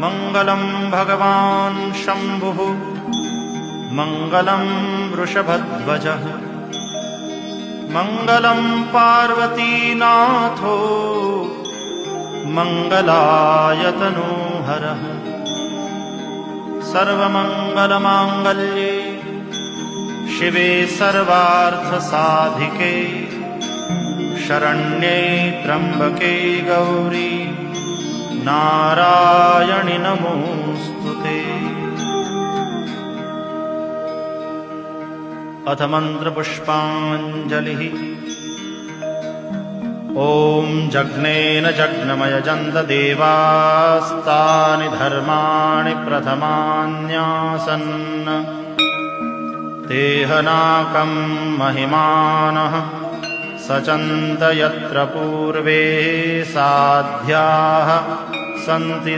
मङ्गलं भगवान् शम्भुः मङ्गलं वृषभध्वजः मङ्गलं पार्वतीनाथो मङ्गलायतनोहरः सर्वमङ्गलमाङ्गल्ये शिवे सर्वार्थसाधिके शरण्ये त्र्यम्बके गौरी नारायणि नमोऽस्तुते। अथ मन्त्रपुष्पाञ्जलिः। ॐ जग्नेन जग्नमयजन्त देवास्तानि धर्माणि प्रथमान्यासन् तेहनाकं महिमानः सचन्त यत्र पूर्वे साध्याः सन्ति